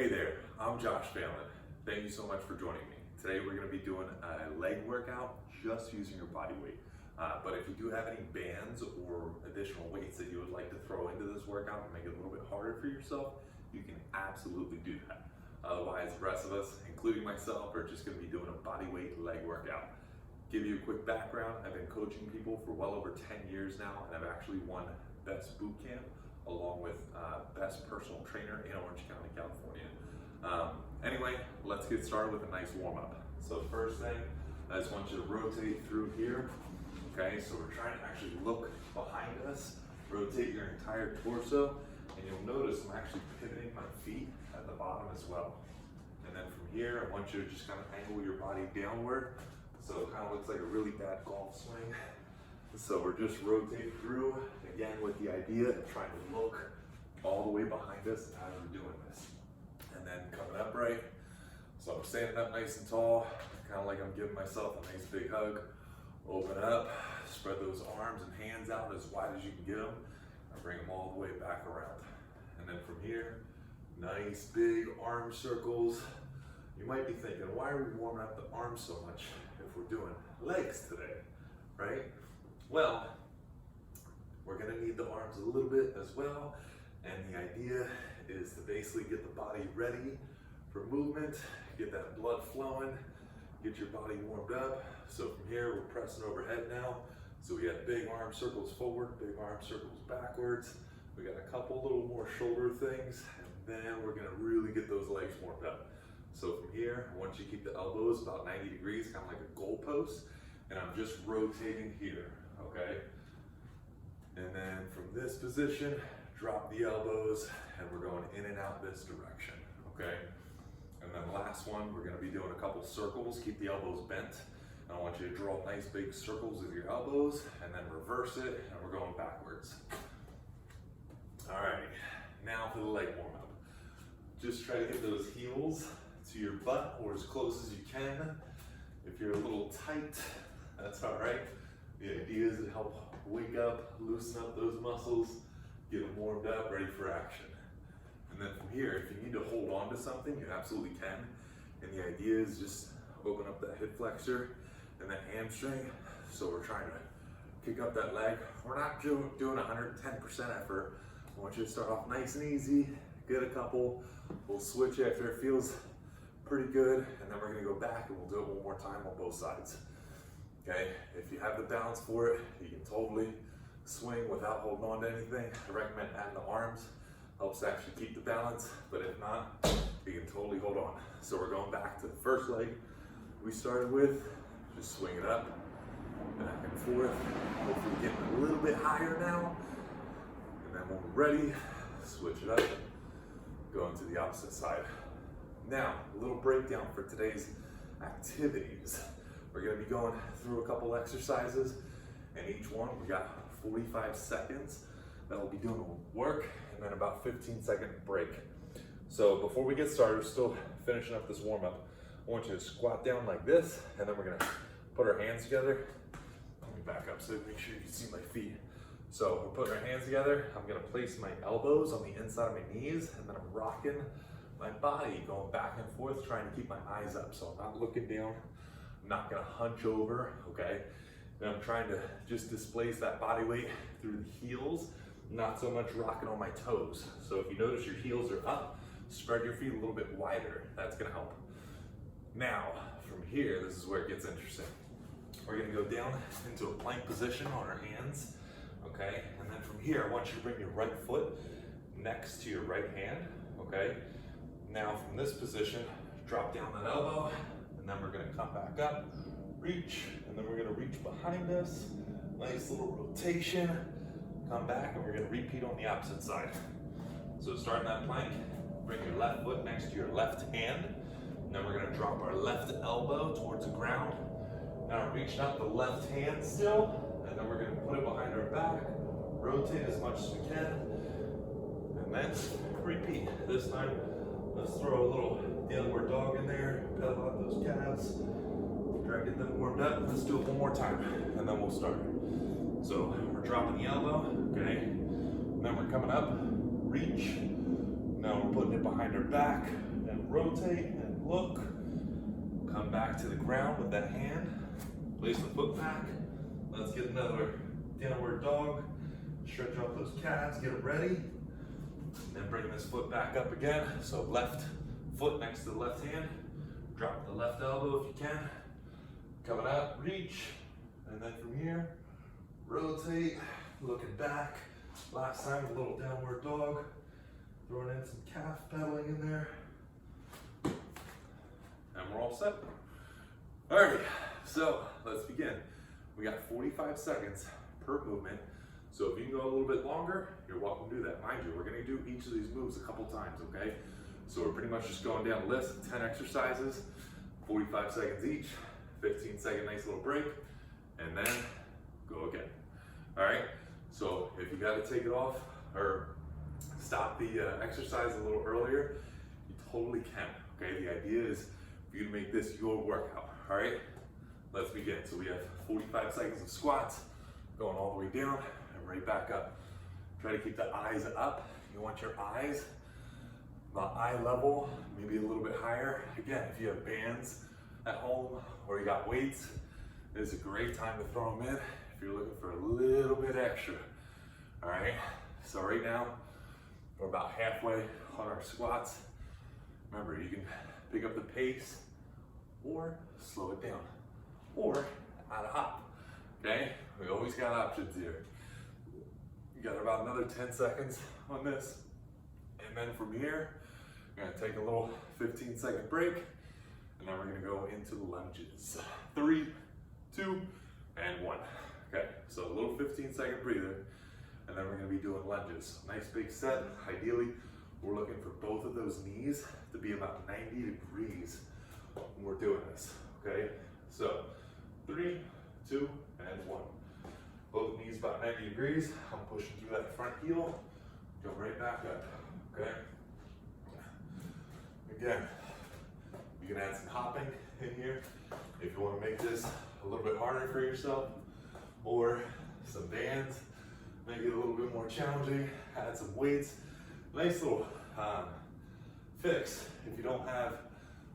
Hey there, I'm Josh Phelan. Thank you so much for joining me. Today we're going to be doing a leg workout just using your body weight. But if you do have any bands or additional weights that you would like to throw into this workout and make it a little bit harder for yourself, you can absolutely do that. Otherwise, the rest of us, including myself, are just going to be doing a body weight leg workout. Give you a quick background, I've been coaching people for well over 10 years now, and I've actually won Best Boot Camp along with Best Personal Trainer in Orange County, California. Anyway, let's get started with a nice warm-up. So first thing, I just want you to rotate through here. Okay, so we're trying to actually look behind us, rotate your entire torso, and you'll notice I'm actually pivoting my feet at the bottom as well. And then from here, I want you to just kind of angle your body downward, so it kind of looks like a really bad golf swing. So we're just rotating through, again with the idea of trying to look all the way behind us as we're doing this. And then coming upright, so I'm standing up nice and tall, kind of like I'm giving myself a nice big hug. Open up, spread those arms and hands out as wide as you can get them, and bring them all the way back around. And then from here, nice big arm circles. You might be thinking, why are we warming up the arms so much if we're doing legs today, right? Well, we're gonna need the arms a little bit as well, and the idea is to basically get the body ready for movement, get that blood flowing, get your body warmed up. So from here, we're pressing overhead now. So we have big arm circles forward, big arm circles backwards. We got a couple little more shoulder things, and then we're gonna really get those legs warmed up. So from here, I want you to keep the elbows about 90 degrees, kind of like a goal post, and I'm just rotating here, okay? And then from this position, drop the elbows, and we're going in and out this direction, okay? And then last one, we're gonna be doing a couple circles. Keep the elbows bent. And I want you to draw nice big circles with your elbows, and then reverse it, and we're going backwards. All right, now for the leg warm up. Just try to get those heels to your butt or as close as you can. If you're a little tight, that's all right. The idea is to help wake up, loosen up those muscles, get them warmed up, ready for action. And then from here, if you need to hold on to something, you absolutely can. And the idea is just open up that hip flexor and that hamstring. So we're trying to kick up that leg. We're not doing 110% effort. I want you to start off nice and easy, get a couple. We'll switch after it feels pretty good, and then we're gonna go back and we'll do it one more time on both sides. Okay, if you have the balance for it, you can totally swing without holding on to anything. I recommend adding the arms. Helps to actually keep the balance, but if not, you can totally hold on. So we're going back to the first leg we started with. Just swing it up, back and forth. Hopefully getting a little bit higher now. And then when we're ready, switch it up, going to the opposite side. Now, a little breakdown for today's activities. We're gonna be going through a couple exercises, and each one, we got 45 seconds that we'll be doing work, and then about 15-second break. So before we get started, we're still finishing up this warm-up. I want you to squat down like this, and then we're gonna put our hands together. Let me back up so make sure you can see my feet. So we're putting our hands together. I'm gonna place my elbows on the inside of my knees, and then I'm rocking my body, going back and forth, trying to keep my eyes up. So I'm not looking down, I'm not gonna hunch over, okay? And I'm trying to just displace that body weight through the heels, not so much rocking on my toes. So if you notice your heels are up, spread your feet a little bit wider. That's gonna help. Now, from here, this is where it gets interesting. We're gonna go down into a plank position on our hands, okay? And then from here, I want you to bring your right foot next to your right hand, okay? Now from this position, drop down that elbow, and then we're gonna come back up, reach, and then we're gonna reach behind us. Nice little rotation. Come back, and we're gonna repeat on the opposite side. So starting that plank, bring your left foot next to your left hand, and then we're gonna drop our left elbow towards the ground. Now we're reaching up the left hand still, and then we're gonna put it behind our back, rotate as much as we can, and then repeat. This time, let's throw a little downward dog in there, pedal out those calves, try to get them warmed up. Let's do it one more time, and then we'll start. So we're dropping the elbow, okay? And then we're coming up, reach. Now we're putting it behind our back, rotate and look. Come back to the ground with that hand. Place the foot back. Let's get another downward dog. Stretch out those calves, get it ready. Then bring this foot back up again. So left foot next to the left hand. Drop the left elbow if you can. Coming up, reach. And then from here, rotate, looking back. Last time, a little downward dog. Throwing in some calf pedaling in there. And we're all set. All right, so let's begin. We got 45 seconds per movement. So if you can go a little bit longer, you're welcome to do that. Mind you, we're gonna do each of these moves a couple times, okay? So we're pretty much just going down a list of 10 exercises, 45 seconds each, 15-second nice little break, and then go again. All right, so if you gotta take it off or stop the exercise a little earlier, you totally can, okay? The idea is for you to make this your workout, all right? Let's begin. So we have 45 seconds of squats, going all the way down and right back up. Try to keep the eyes up. You want your eyes about eye level, maybe a little bit higher. Again, if you have bands at home or you got weights, it's a great time to throw them in if you're looking for a little bit extra. All right, so right now, we're about halfway on our squats. Remember, you can pick up the pace or slow it down or add a hop, okay? We always got options here. You got about another 10 seconds on this. And then from here, we're gonna take a little 15-second break, and then we're gonna go into the lunges. 3, 2, and 1. Okay, so a little 15-second breather, and then we're gonna be doing lunges. Nice big set. Ideally, we're looking for both of those knees to be about 90 degrees when we're doing this, okay? So 3, 2, and 1. Both knees about 90 degrees. I'm pushing through that front heel. Go right back up, okay? Again, you can add some hopping in here if you want to make this a little bit harder for yourself, or some bands, make it a little bit more challenging, add some weights. Nice little fix. If you don't have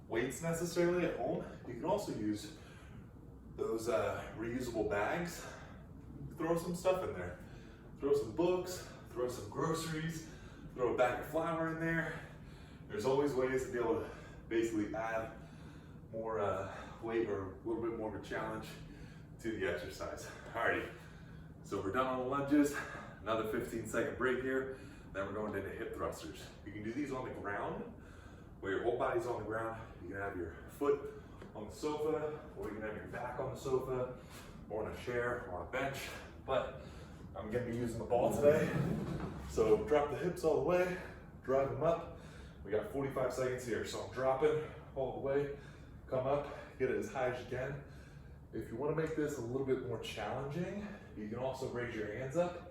weights necessarily at home, you can also use those reusable bags. Throw some stuff in there. Throw some books, throw some groceries, throw a bag of flour in there. There's always ways to be able to basically add more weight or a little bit more of a challenge to the exercise. Alrighty, so we're done on the lunges. Another 15-second break here. Then we're going into hip thrusters. You can do these on the ground, where your whole body's on the ground. You can have your foot on the sofa, or you can have your back on the sofa, or on a chair, or on a bench. But I'm gonna be using the ball today. So drop the hips all the way, drive them up. We got 45 seconds here. So I'm dropping all the way, come up, get it as high as you can. If you wanna make this a little bit more challenging, you can also raise your hands up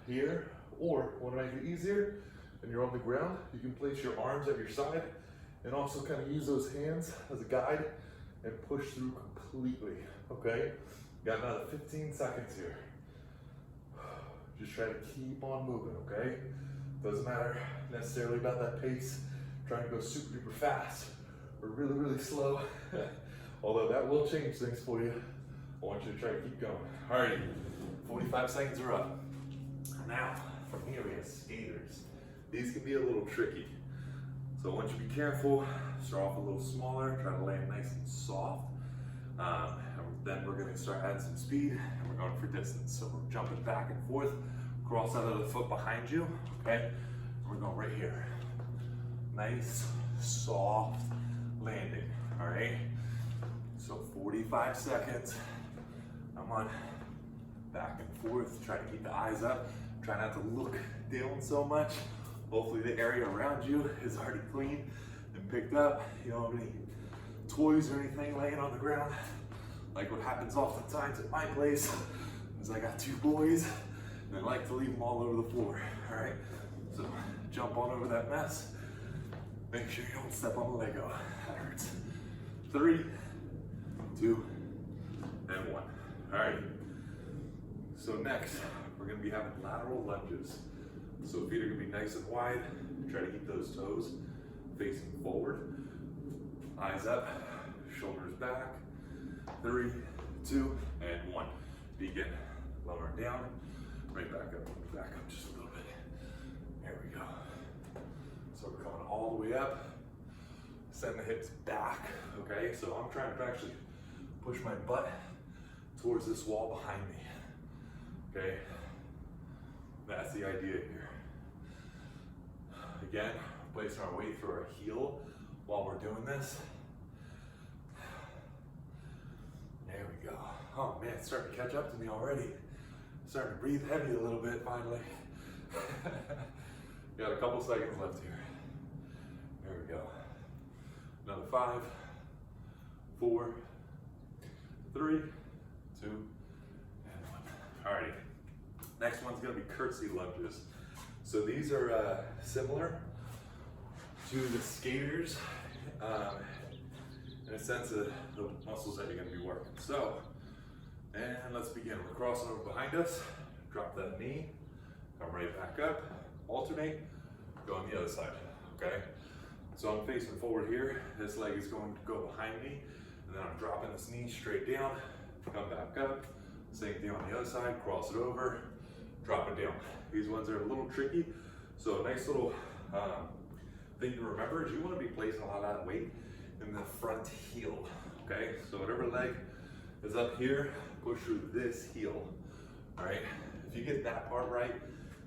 here, or wanna make it easier, and you're on the ground, you can place your arms at your side and also kind of use those hands as a guide and push through completely, okay? Got another 15 seconds here. Just try to keep on moving, okay? Doesn't matter necessarily about that pace, trying to go super duper fast or really, really slow. Although that will change things for you. I want you to try to keep going. All right, 45 seconds are up. Now, from here we have skaters. These can be a little tricky. So I want you to be careful, start off a little smaller, try to land nice and soft. And then we're gonna start adding some speed, and we're going for distance. So we're jumping back and forth, cross out of the foot behind you, okay? And we're going right here. Nice, soft landing, all right? So 45 seconds. I'm on back and forth, try to keep the eyes up, try not to look down so much. Hopefully the area around you is already clean and picked up. You don't have any toys or anything laying on the ground. Like what happens oftentimes at my place is I got 2 boys and I like to leave them all over the floor, all right? So jump on over that mess. Make sure you don't step on the Lego, that hurts. 3, 2, and 1. All right, so next, we're gonna be having lateral lunges. So feet are gonna be nice and wide. Try to keep those toes facing forward, eyes up, shoulders back. 3, 2, and 1. Begin. Lower down, right back up just a little bit. There we go. So we're coming all the way up. Send the hips back, okay? So I'm trying to actually push my butt towards this wall behind me, okay? That's the idea here. Again, placing our weight through our heel while we're doing this. There we go. Oh man, it's starting to catch up to me already. Starting to breathe heavy a little bit finally. Got a couple seconds left here. There we go. Another 5, 4, 3, 2, and 1. Alrighty. Next one's gonna be curtsy lunges. So these are similar to the skaters in a sense of the muscles that you're gonna be working. So, and let's begin. We're crossing over behind us. Drop that knee. Come right back up. Alternate. Go on the other side. Okay. So I'm facing forward here. This leg is going to go behind me, and then I'm dropping this knee straight down. Come back up. Same thing on the other side. Cross it over. Drop it down. These ones are a little tricky. So a nice little thing to remember is you want to be placing a lot of that weight in the front heel. Okay. So whatever leg is up here, push through this heel. All right. If you get that part right,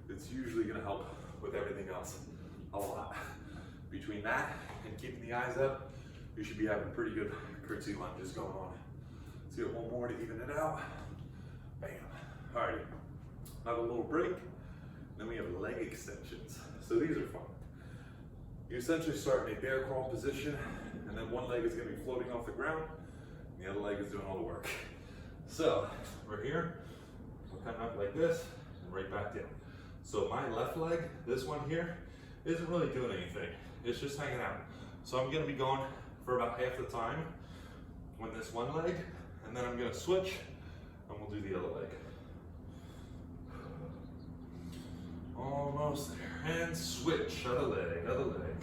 it's usually going to help with everything else a lot. Between that and keeping the eyes up, you should be having pretty good curtsy lunges going on. Let's get one more to even it out. Bam. All right. Another little break. Then we have leg extensions. So these are fun. You essentially start in a bear crawl position, and then one leg is going to be floating off the ground, and the other leg is doing all the work. So we're here. We're coming up like this, and right back down. So my left leg, this one here, isn't really doing anything. It's just hanging out. So I'm gonna be going for about half the time on this one leg, and then I'm gonna switch, and we'll do the other leg. Almost there, and switch, other leg, other leg.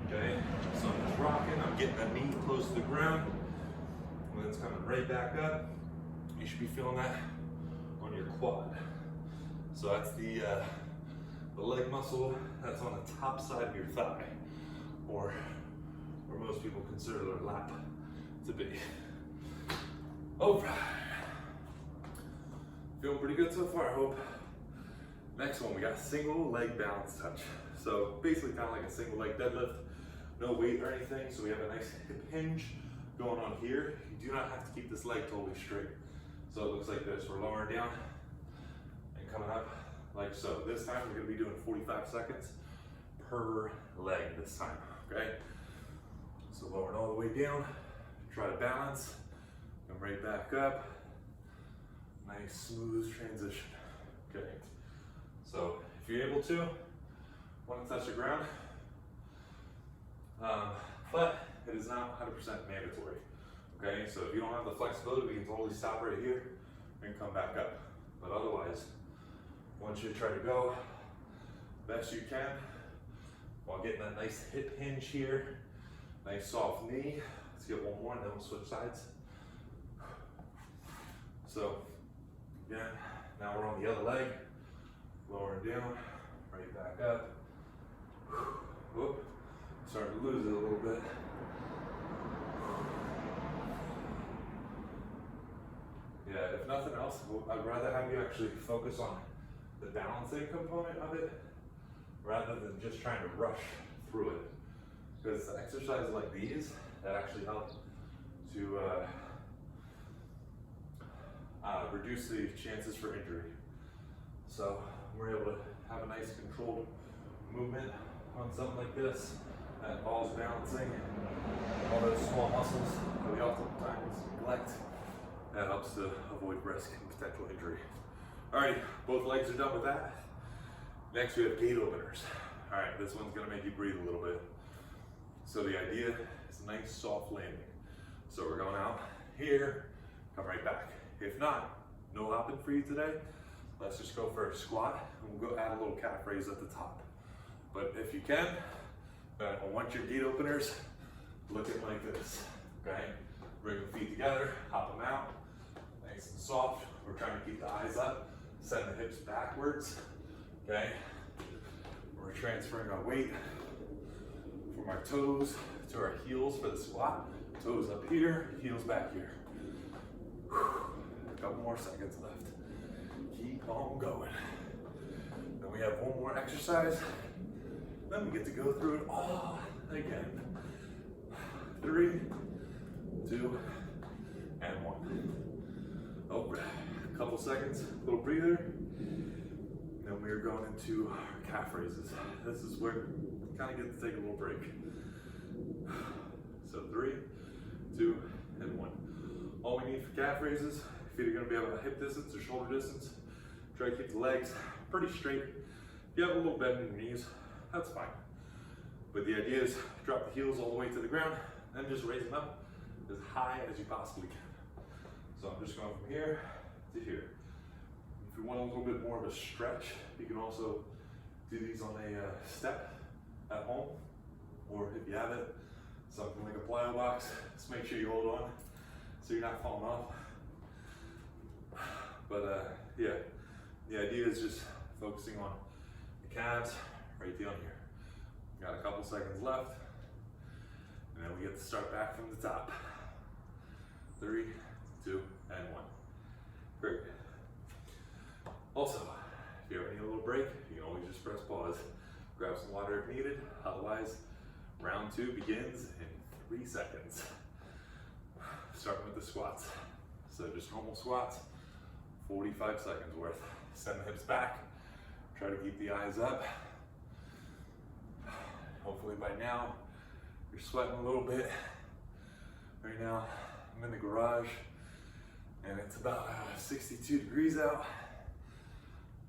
Okay, so I'm just rocking, I'm getting that knee close to the ground, and then it's coming right back up. You should be feeling that on your quad. So that's the leg muscle that's on the top side of your thigh, or where most people consider their lap to be. All right. Feeling pretty good so far, I hope. Next one, we got single leg balance touch. So basically kind of like a single leg deadlift, no weight or anything. So we have a nice hip hinge going on here. You do not have to keep this leg totally straight. So it looks like this. We're lowering down and coming up like so. This time we're gonna be doing 45 seconds per leg this time, okay? So lowering all the way down, try to balance, come right back up. Nice smooth transition, okay? So if you're able to, want to touch the ground, but it is not 100% mandatory, okay? So if you don't have the flexibility, we can totally stop right here and come back up. But otherwise, I want you to try to go best you can while getting that nice hip hinge here, nice soft knee. Let's get one more and then we'll switch sides. So again, now we're on the other leg, lowering down, right back up. Whoop, starting to lose it a little bit. Yeah, if nothing else, I'd rather have you actually focus on the balancing component of it rather than just trying to rush through it. Because exercises like these that actually help to reduce the chances for injury. So we're able to have a nice controlled movement on something like this that involves balancing all those small muscles that we oftentimes neglect. That helps to avoid risk and potential injury. Alrighty, both legs are done with that. Next we have gate openers. Alright, this one's gonna make you breathe a little bit. So the idea is a nice soft landing. So we're going out here, come right back. If not, no hopping for you today. Let's just go for a squat and we'll go add a little calf raise at the top. But if you can, I want your gate openers looking like this, okay? Bring the feet together, hop them out, nice and soft. We're trying to keep the eyes up, send the hips backwards, okay? We're transferring our weight from our toes to our heels for the squat. Toes up here, heels back here. A couple more seconds left. Keep on going. Then we have one more exercise. Then we get to go through it all again. 3, 2, and 1. Oh, a couple seconds, little breather. Then we are going into our calf raises. This is where we kind of get to take a little break. So 3, 2, and 1. All we need for calf raises, feet are going to be about hip distance or shoulder distance. Try to keep the legs pretty straight. If you have a little bend in your knees, that's fine. But the idea is drop the heels all the way to the ground and just raise them up as high as you possibly can. So I'm just going from here to here. If you want a little bit more of a stretch, you can also do these on a step at home, or if you have it, something like a plyo box. Just make sure you hold on so you're not falling off. But yeah, the idea is just focusing on the calves right down here. Got a couple seconds left, and then we get to start back from the top. 3, 2, and 1. Great. Also, if you ever need a little break, you can always just press pause. Grab some water if needed. Otherwise, round 2 begins in 3 seconds. Starting with the squats. So just normal squats, 45 seconds worth. Send the hips back. Try to keep the eyes up. Hopefully by now, you're sweating a little bit. Right now, I'm in the garage, and it's about 62 degrees out.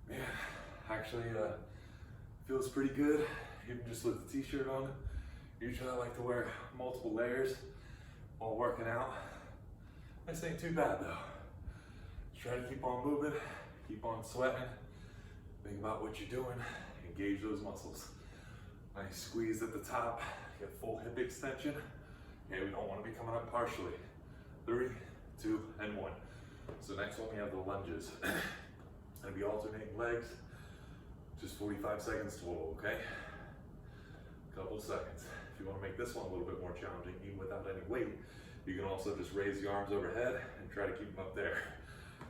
Man, actually feels pretty good, even just with the t-shirt on. Usually I like to wear multiple layers while working out. This ain't too bad though. Just try to keep on moving, keep on sweating. Think about what you're doing, engage those muscles. Nice squeeze at the top, get full hip extension. Okay, we don't want to be coming up partially. 3, 2, and 1. So next one we have the lunges. Gonna be alternating legs, just 45 seconds total, okay? Couple seconds. If you want to make this one a little bit more challenging, even without any weight, you can also just raise the arms overhead and try to keep them up there.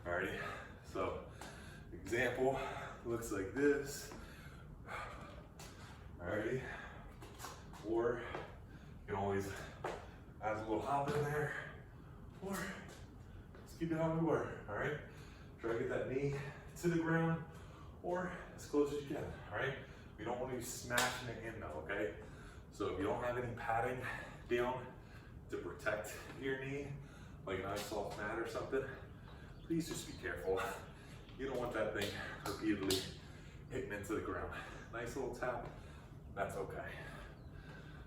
Alrighty, so example looks like this. Alrighty, or you can always add a little hop in there, or just keep it how we were, alright? Try to get that knee to the ground, or as close as you can, alright? We don't want to be smashing it in though, okay? So if you don't have any padding down to protect your knee, like an ice soft mat or something, please just be careful. You don't want that thing repeatedly hitting into the ground. Nice little tap. That's okay.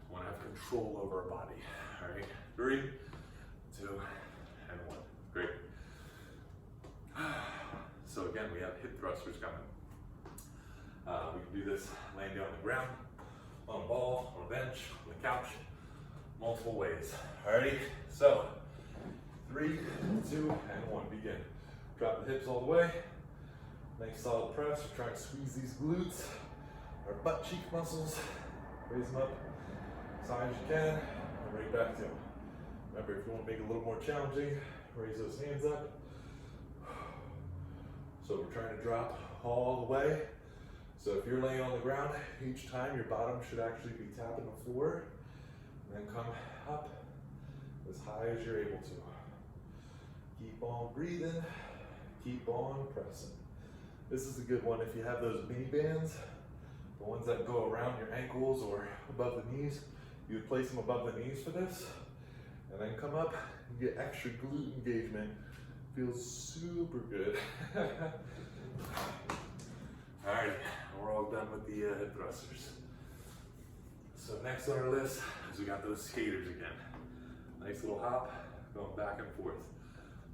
We want to have control over our body. All right, 3, 2, and 1. Great. So again, we have hip thrusters coming. We can do this laying down on the ground, on a ball, on a bench, on the couch, multiple ways. Alrighty, so 3, 2, and 1, begin. Drop the hips all the way. Nice solid press. We're trying to squeeze these glutes, our butt cheek muscles. Raise them up as high as you can, and right back to them. Remember, if you want to make it a little more challenging, raise those hands up. So we're trying to drop all the way. So if you're laying on the ground, each time your bottom should actually be tapping the floor, and then come up as high as you're able to. Keep on breathing, keep on pressing. This is a good one if you have those mini bands, the ones that go around your ankles or above the knees. You would place them above the knees for this, and then come up and get extra glute engagement. Feels super good. All right, we're all done with the hip thrusters. So next on our list is we got those skaters again. Nice little hop, going back and forth.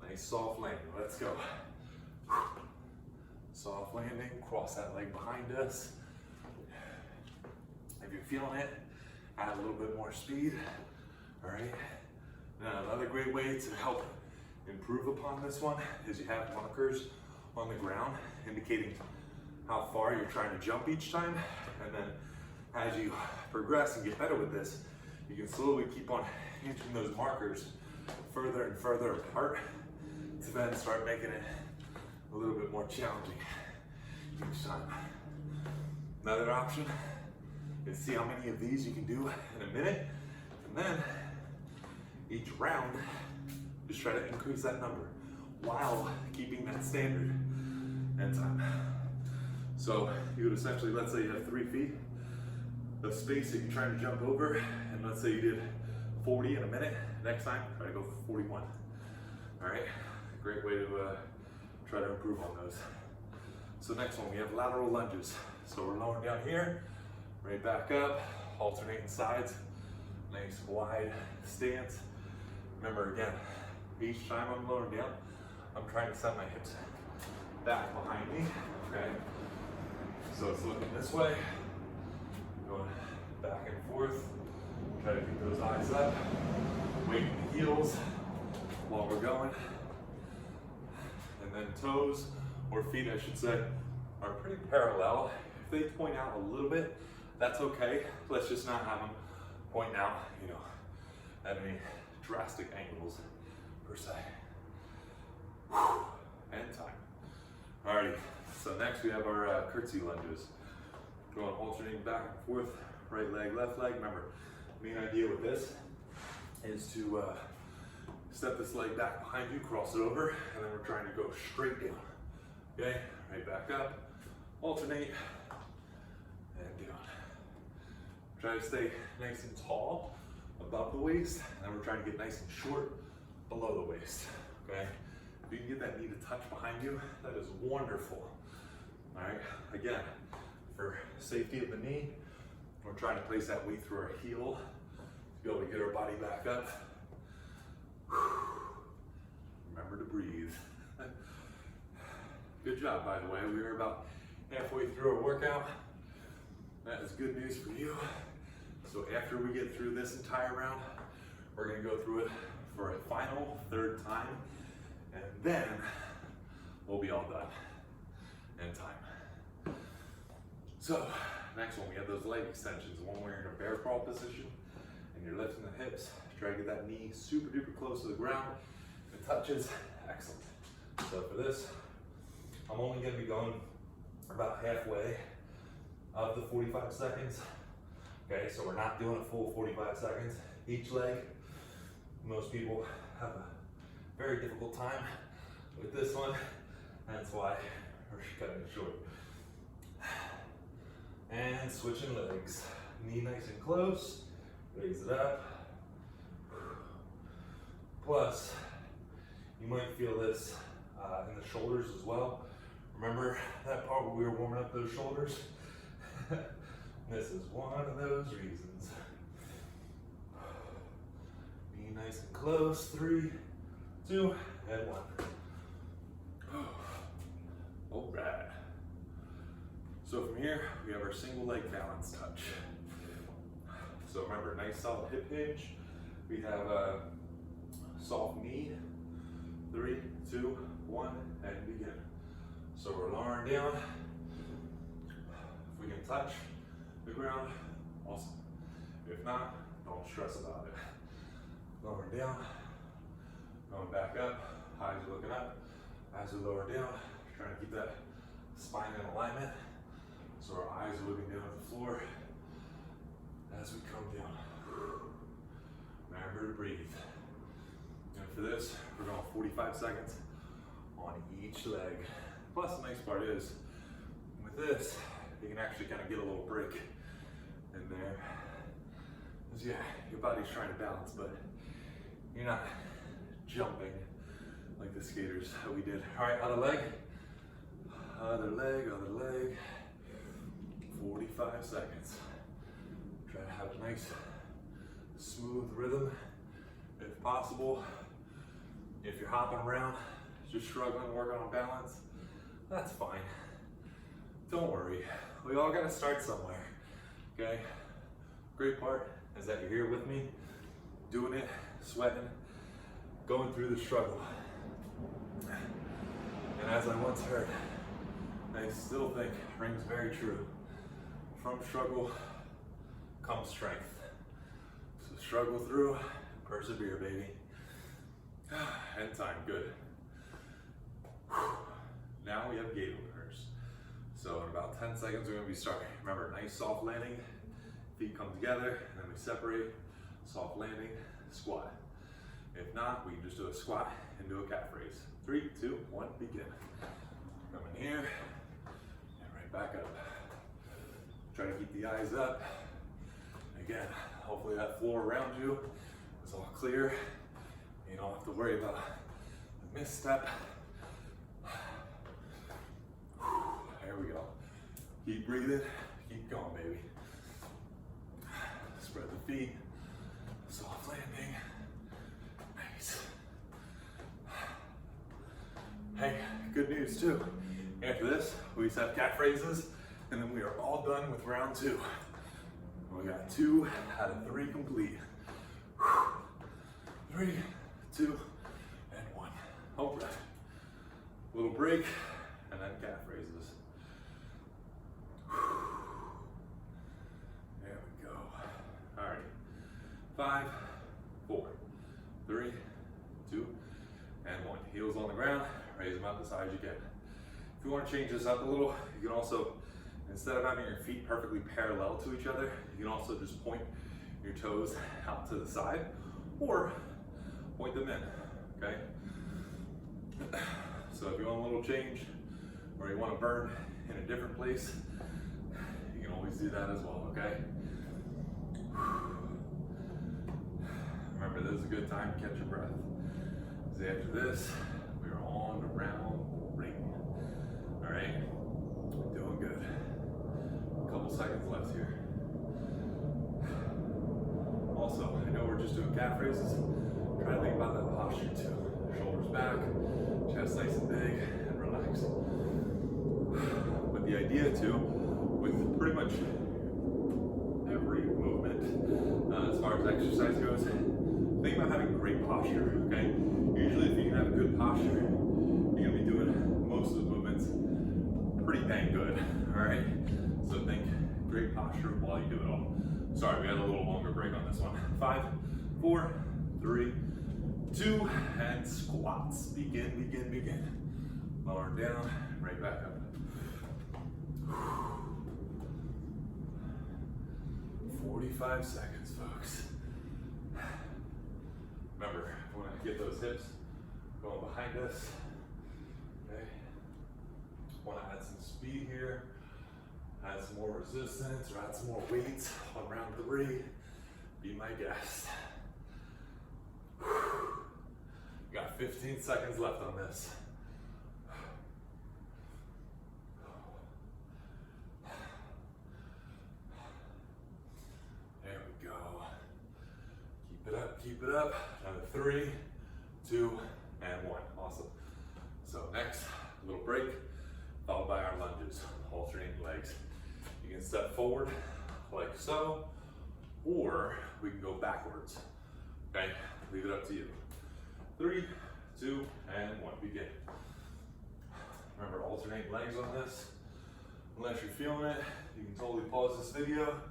Nice soft landing, let's go. Soft landing, cross that leg behind us. If you're feeling it, add a little bit more speed. All right. Now another great way to help improve upon this one is you have markers on the ground indicating how far you're trying to jump each time. And then as you progress and get better with this, you can slowly keep on inching those markers further and further apart to then start making it a little bit more challenging each time. Another option is see how many of these you can do in a minute, and then each round, just try to increase that number while keeping that standard end time. So you would essentially, let's say you have 3 feet of space that you're trying to jump over, and let's say you did 40 in a minute. Next time, try to go for 41. All right, great way to try to improve on those. So next one, we have lateral lunges. So we're lowering down here, right back up, alternating sides, nice wide stance. Remember again, each time I'm lowering down, I'm trying to send my hips back behind me, okay? So it's looking this way, going back and forth. Try to keep those eyes up, weight in the heels while we're going. And then toes, or feet I should say, are pretty parallel. If they point out a little bit, that's okay. Let's just not have them point out, you know, at any drastic angles per se. Whew. And time. Alrighty, so next we have our curtsy lunges. Going alternating back and forth, right leg, left leg. Remember, main idea with this is to step this leg back behind you, cross it over, and then we're trying to go straight down. Okay, right back up, alternate, and down. Try to stay nice and tall above the waist, and then we're trying to get nice and short below the waist. Okay, if you can get that knee to touch behind you, that is wonderful. All right, again, for safety of the knee, we're trying to place that weight through our heel to be able to get our body back up. Remember to breathe. Good job, by the way. We are about halfway through our workout. That is good news for you. So after we get through this entire round, we're gonna go through it for a final 3rd time, and then we'll be all done in time. So next one, we have those leg extensions. One where you're in a bear crawl position and you're lifting the hips. Try to get that knee super duper close to the ground. If it touches, excellent. So for this, I'm only gonna be going about halfway of the 45 seconds. Okay, so we're not doing a full 45 seconds each leg. Most people have a very difficult time with this one. That's why we're cutting it short. And switching legs. Knee nice and close, raise it up. Plus, you might feel this in the shoulders as well. Remember that part where we were warming up those shoulders? This is one of those reasons. Be nice and close. 3, 2, and 1. All right. So from here, we have our single leg balance touch. So remember, nice solid hip hinge. We have a soft knee. 3, 2, 1, and begin. So we're lowering down. If we can touch the ground, awesome. If not, don't stress about it. Lowering down, going back up, eyes are looking up. As we lower down, trying to keep that spine in alignment. So our eyes are looking down at the floor as we come down. Remember to breathe. And for this, we're going 45 seconds on each leg. Plus, the nice part is, with this, you can actually kind of get a little break in there. Because yeah, your body's trying to balance, but you're not jumping like the skaters that we did. All right, other leg. Other leg, other leg. 45 seconds. Try to have a nice, smooth rhythm if possible. If you're hopping around, just struggling to work on balance, that's fine. Don't worry. We all gotta start somewhere, okay? Great part is that you're here with me, doing it, sweating, going through the struggle. And as I once heard, I still think rings very true. From struggle comes strength. So struggle through, persevere, baby. End time, good. Now we have gate openers. So in about 10 seconds, we're gonna be starting. Remember, nice soft landing, feet come together, and then we separate, soft landing, squat. If not, we can just do a squat and do a calf raise. 3, 2, 1, begin. Come in here, and right back up. Try to keep the eyes up. Again, hopefully that floor around you is all clear. You don't have to worry about a misstep. There we go. Keep breathing, keep going, baby. Spread the feet, soft landing. Nice. Hey, good news too. After this, we just have calf raises, and then we are all done with round 2. We got 2 out of 3 complete. 3, 2, and 1. Hold breath. Little break, and then calf raises. There we go. All right. 5, 4, 3, 2, and 1. Heels on the ground, raise them up as high as you can. If you want to change this up a little, you can also, instead of having your feet perfectly parallel to each other, you can also just point your toes out to the side, or point them in, okay? So if you want a little change, or you want to burn in a different place, you can always do that as well, okay? Remember, this is a good time to catch your breath. So after this, we are on round 3. All right, doing good. A couple seconds left here. Also, I know we're just doing calf raises. Try to think about that posture too. Shoulders back, chest nice and big, and relax. But the idea too, with pretty much every movement, as far as exercise goes, think about having great posture, okay? Usually if you can have good posture, you're gonna be doing most of the movements pretty dang good, all right? So think great posture while you do it all. Sorry, we had a little longer break on this one. 5, 4, 3, 2, and squats. Begin, begin, begin. Lower down, right back up. 45 seconds, folks. Remember, we want to get those hips going behind us. Okay. Want to add some speed here, add some more resistance, or add some more weight on round 3. Be my guest. We got 15 seconds left on this. There we go. Keep it up, keep it up. Another 3, 2, and 1. Awesome. So next, a little break, followed by our lunges, alternating legs. You can step forward like so, or we can go backwards. Okay, leave it up to you. 3, 2, and 1, begin. Remember, alternate legs on this. Unless you're feeling it, you can totally pause this video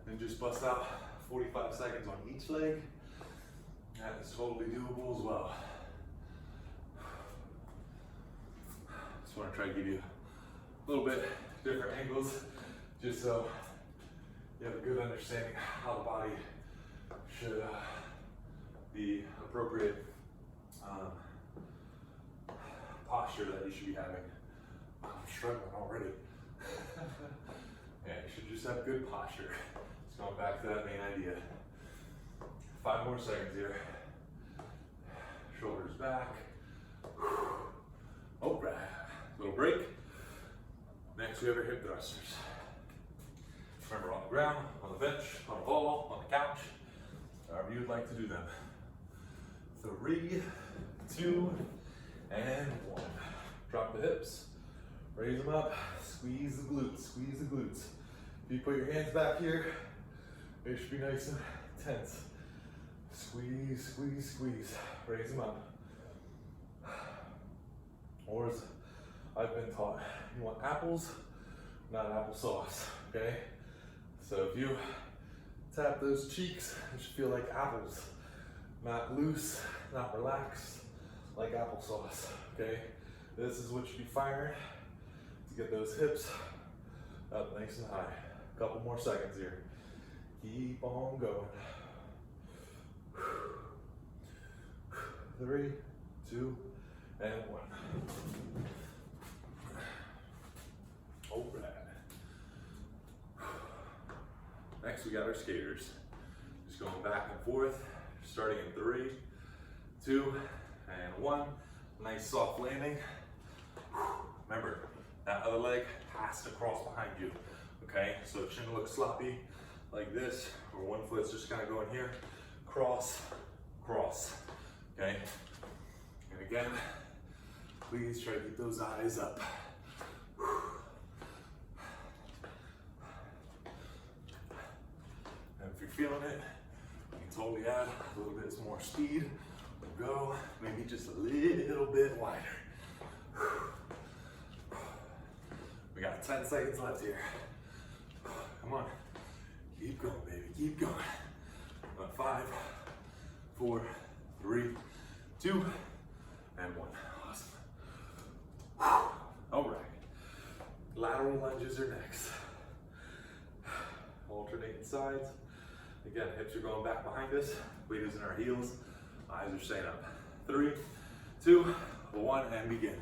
and just bust out 45 seconds on each leg. That is totally doable as well. Just want to try to give you a little bit different angles, just so you have a good understanding how the body should the appropriate posture that you should be having. I'm struggling already. Yeah, you should just have good posture. Just going back to that main idea. 5 more seconds here. Shoulders back. Oh, right. Little break. Next, we have our hip thrusters. Remember, on the ground, on the bench, on a ball, on the couch, however you'd like to do them. 3, 2, and 1. Drop the hips, raise them up, squeeze the glutes, squeeze the glutes. If you put your hands back here, They should be nice and tense. Squeeze, squeeze, squeeze. Raise them up. Or as I've been taught, you want apples, not applesauce, okay? So if you tap those cheeks, it should feel like apples. Not loose, not relaxed, like applesauce, okay? This is what you should be firing to get those hips up nice and high. A couple more seconds here. Keep on going. 3, 2, and 1. All right. Next, we got our skaters. Just going back and forth, starting in 3, 2, and 1. Nice soft landing. Remember, that other leg has to cross behind you, okay? So it shouldn't look sloppy like this, or one foot's just kind of going here. Cross, cross, okay? And again, please try to keep those eyes up. And if you're feeling it, you can totally add a little bit more speed, or go maybe just a little bit wider. We got 10 seconds left here. Come on, keep going, baby, keep going. 5, 4, 3, 2, and 1. Awesome. All right, lateral lunges are next. Alternating sides. Again, hips are going back behind us, weight is in our heels, eyes are staying up. 3, 2, 1, and begin.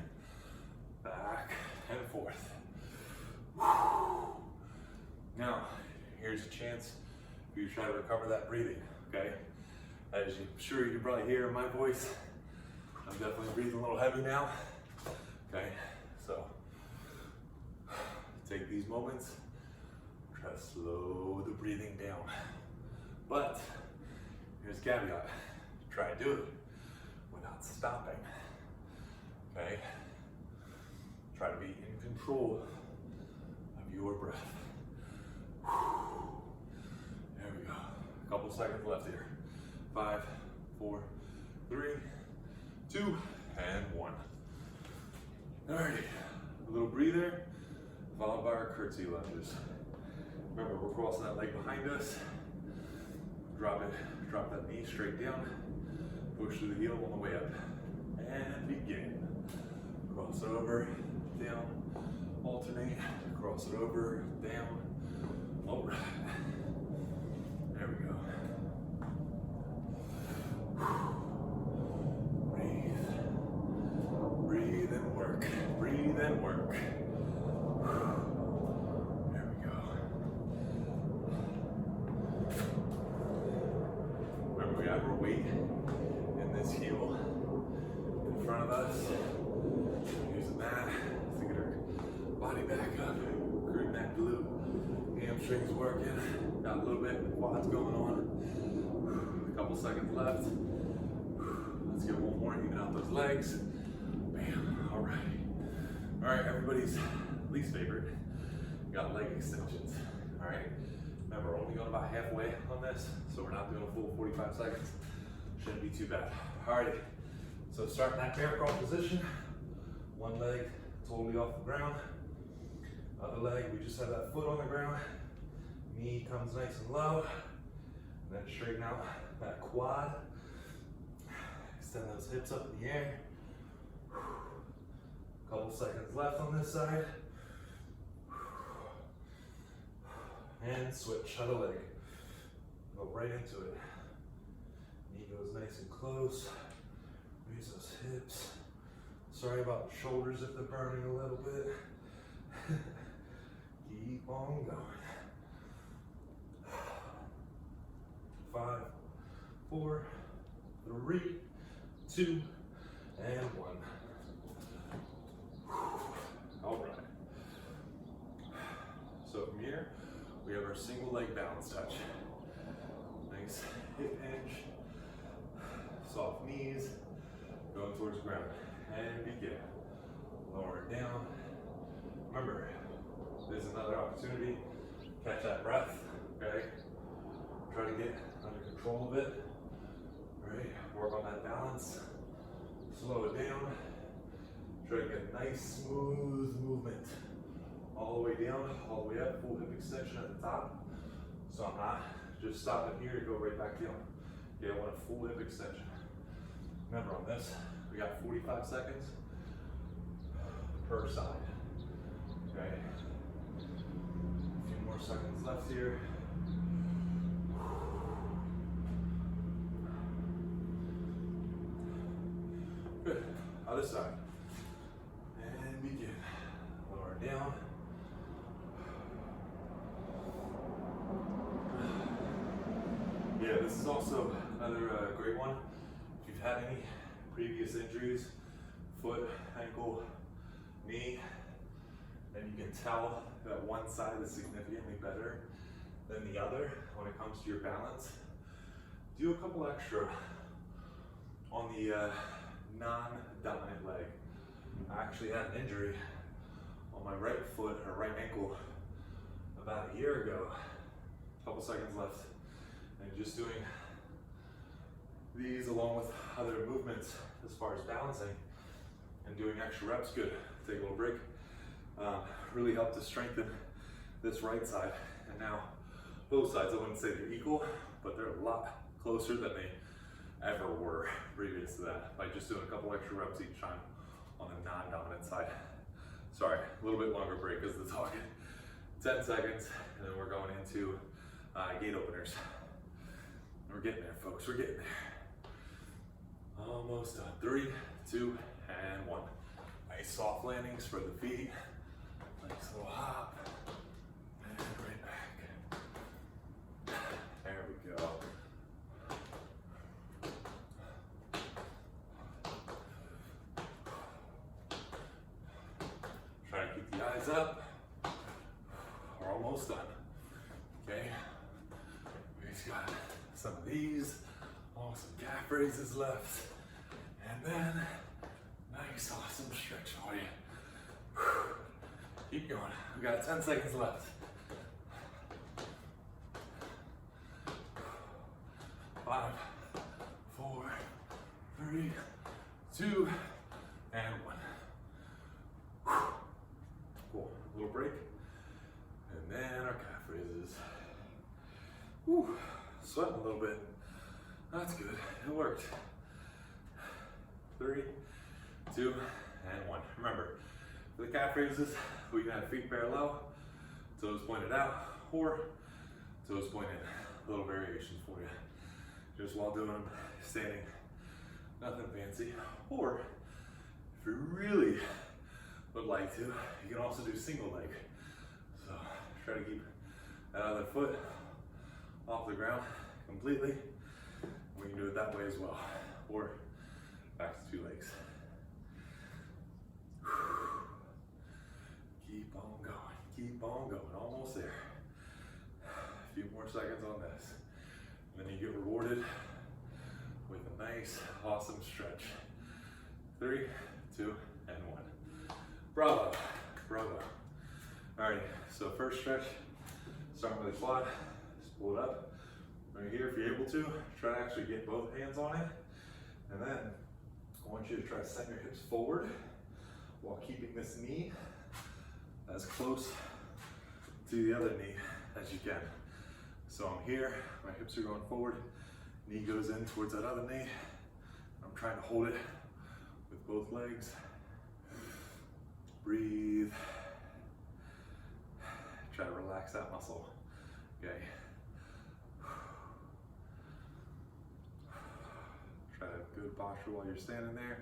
Back and forth. Now, here's a chance for you to try to recover that breathing, okay? As I'm sure you can probably hear in my voice, I'm definitely breathing a little heavy now, okay? So, take these moments, try to slow the breathing down. But, here's a caveat, try to do it without stopping, okay? Try to be in control of your breath. There we go. A couple seconds left here. 5, 4, 3, 2, and 1. Alrighty, a little breather, followed by our curtsy lunges. Remember, we're crossing that leg behind us. Drop that knee straight down. Push through the heel on the way up. And begin. Cross it over, down, alternate, cross it over, down. All right. There we go. Breathe. Breathe and work. Breathe and work. There we go. Remember, we have our weight in this heel in front of us. Using that to get our body back up. Groove that glute. Hamstrings working. Got a little bit of quads going on. A couple seconds left. Let's get one more, even out those legs. Bam. All right. All right, everybody's least favorite. We got leg extensions. All right. Remember, we're only going about halfway on this, so we're not doing a full 45 seconds. Shouldn't be too bad. All right. So start in that bear crawl position. One leg totally off the ground. Other leg, we just have that foot on the ground. Knee comes nice and low. And then straighten out that quad. Extend those hips up in the air. Couple seconds left on this side. And switch, other leg. Go right into it. Knee goes nice and close. Raise those hips. Sorry about the shoulders if they're burning a little bit. Keep on going. 5, 4, 3, 2, and 1. All right. So from here, we have our single leg balance touch. Nice hip hinge, soft knees, going towards the ground. And begin. Lower it down. Remember, there's another opportunity. Catch that breath, okay? Try to get under control of it. Right? Work on that balance. Slow it down. Try to get a nice smooth movement. All the way down, all the way up, full hip extension at the top. So I'm not just stopping here to go right back down. Okay, I want a full hip extension. Remember on this, we got 45 seconds per side. Okay? A few more seconds left here. Good. Other side. And begin. Lower down. Yeah, this is also another great one. If you've had any previous injuries, foot, ankle, knee, and you can tell that one side is significantly better than the other when it comes to your balance, do a couple extra on the non-dominant leg. I actually had an injury on my right foot or right ankle about a year ago. A couple seconds left. And just doing these along with other movements as far as balancing and doing extra reps, good. Take a little break. Really helped to strengthen this right side. And now both sides, I wouldn't say they're equal, but they're a lot closer than they ever were previous to that by just doing a couple extra reps each time on the non-dominant side. Sorry, a little bit longer break because the talking. 10 seconds, and then we're going into gate openers. We're getting there, folks. We're getting there. Almost done. 3, 2, and 1. Nice soft landings for the feet. Nice little hop. And right back. There we go. Try to keep the eyes up. We're almost done. Okay. We've got some of these, some calf raises left, and then nice awesome stretch for you. Whew. Keep going. We got 10 seconds left. 5, 4, 3, 2, and 1. Whew. Cool. A little break, and then our calf raises. Whew. Sweating a little bit. That's good. It worked. 3, 2, and 1. Remember, for the calf raises, we can have feet parallel, toes pointed out, or toes pointed. Little variations for you. Just while doing them, standing. Nothing fancy. Or, if you really would like to, you can also do single leg. So, try to keep that other foot off the ground completely. We can do it that way as well, or back to 2 legs. Keep on going, keep on going, almost there. A few more seconds on this. And then you get rewarded with a nice, awesome stretch. 3, 2, and 1. Bravo, bravo. All right, so first stretch, starting with the quad. Pull it up. Right here, if you're able to, try to actually get both hands on it. And then I want you to try to send your hips forward while keeping this knee as close to the other knee as you can. So I'm here, my hips are going forward, knee goes in towards that other knee. I'm trying to hold it with both legs. Breathe. Try to relax that muscle. Okay. Try to have good posture while you're standing there.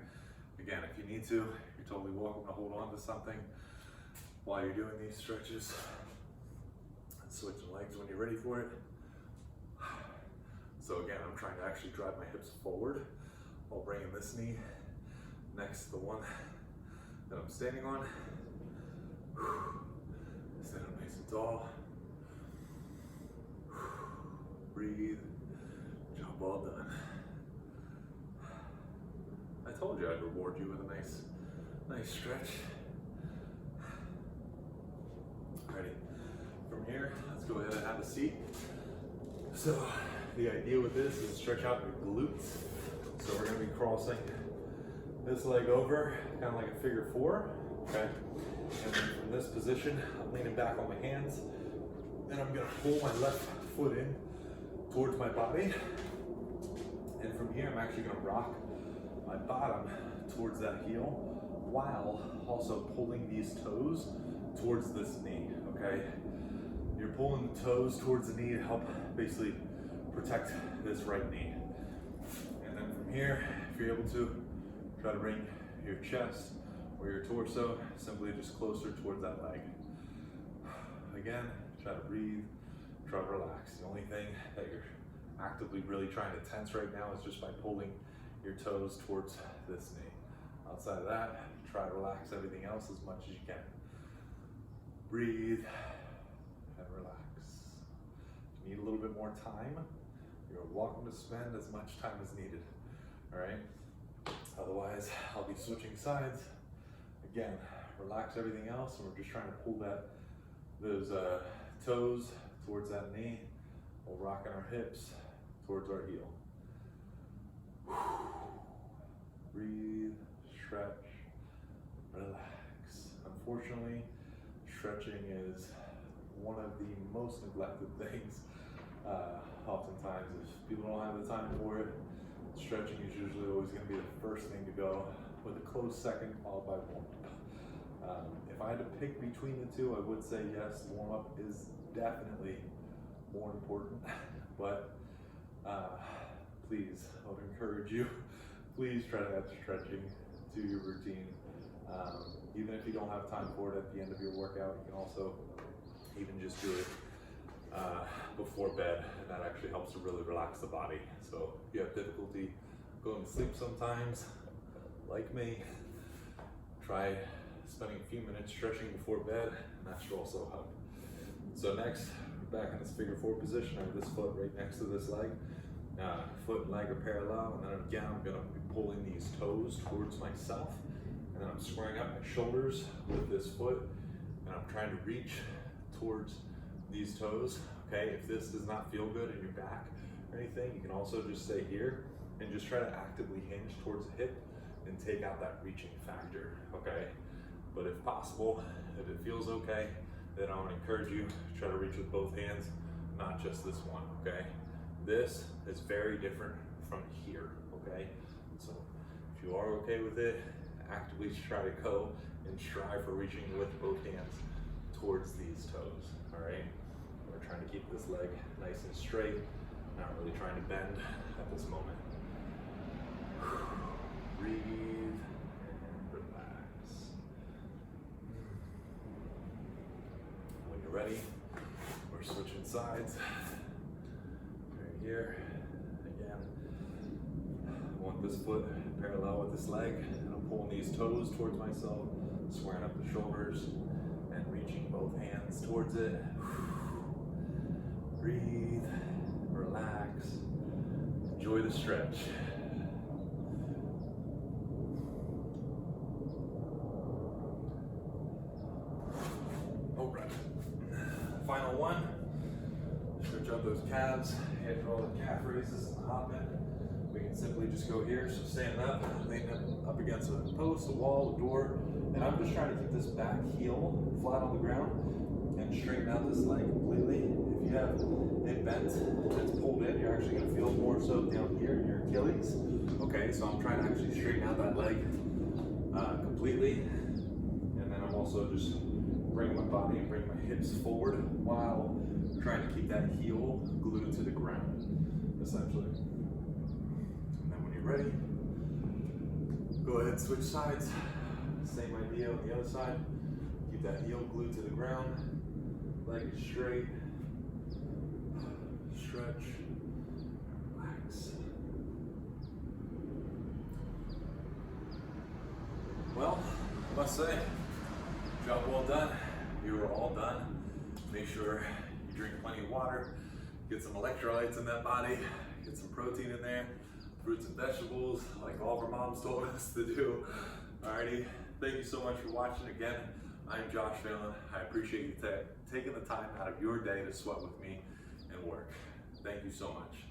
Again, if you need to, you're totally welcome to hold on to something while you're doing these stretches. And switch the legs when you're ready for it. So again, I'm trying to actually drive my hips forward while bringing this knee next to the one that I'm standing on. Stand up nice and tall. Breathe. Job well done. I told you I'd reward you with a nice stretch. Ready? From here, let's go ahead and have a seat. So the idea with this is stretch out your glutes. So we're gonna be crossing this leg over, kind of like a figure four, okay? And then from this position, I'm leaning back on my hands, and I'm gonna pull my left foot in towards my body. And from here, I'm actually gonna rock my bottom towards that heel while also pulling these toes towards this knee, okay? You're pulling the toes towards the knee to help basically protect this right knee. And then from here, if you're able to, try to bring your chest or your torso simply just closer towards that leg. Again, try to breathe, try to relax. The only thing that you're actively really trying to tense right now is just by pulling your toes towards this knee. Outside of that, try to relax everything else as much as you can. Breathe and relax. If you need a little bit more time, you're welcome to spend as much time as needed, all right? Otherwise, I'll be switching sides. Again, relax everything else, and we're just trying to pull those toes towards that knee while rocking our hips towards our heel. Breathe, stretch, relax. Unfortunately, stretching is one of the most neglected things. Oftentimes, if people don't have the time for it, stretching is usually always going to be the first thing to go, with a close second followed by warm-up. If I had to pick between the two, I would say yes, warm-up is definitely more important, but please, I would encourage you, please try to add stretching to your routine. Even if you don't have time for it at the end of your workout, you can also even just do it before bed, and that actually helps to really relax the body. So if you have difficulty going to sleep sometimes, like me, try spending a few minutes stretching before bed, and that should also help. So next, we're back in this figure four position. I have this foot right next to this leg. Foot and leg are parallel, and then again, I'm gonna be pulling these toes towards myself, and then I'm squaring up my shoulders with this foot, and I'm trying to reach towards these toes, okay? If this does not feel good in your back or anything, you can also just stay here and just try to actively hinge towards the hip and take out that reaching factor, okay? But if possible, if it feels okay, then I would encourage you to try to reach with both hands, not just this one, okay? This is very different from here, okay? So if you are okay with it, actively try to go and strive for reaching with both hands towards these toes, all right? We're trying to keep this leg nice and straight, not really trying to bend at this moment. Breathe and relax. When you're ready, we're switching sides. Right here, again, I want this foot parallel with this leg, and I'm pulling these toes towards myself, squaring up the shoulders, and reaching both hands towards it. Breathe, relax, enjoy the stretch. All right, final one. Stretch out those calves, after all the calf raises and hop in. We can simply just go here, so stand up, lean up against a post, a wall, a door, and I'm just trying to keep this back heel flat on the ground and straighten out this leg completely. If you have it bent, it's pulled in, you're actually gonna feel more so down here in your Achilles. Okay, so I'm trying to actually straighten out that leg completely. And then I'm also just bringing my body and bringing my hips forward while trying to keep that heel glued to the ground, essentially. And then when you're ready, go ahead and switch sides. Same idea on the other side. Keep that heel glued to the ground. Leg is straight. Stretch. Relax. Well, I must say, job well done. You are all done. Make sure you drink plenty of water, get some electrolytes in that body, get some protein in there, fruits and vegetables, like all of our moms told us to do. Alrighty, thank you so much for watching again. I'm Josh Phelan. I appreciate you taking the time out of your day to sweat with me and work. Thank you so much.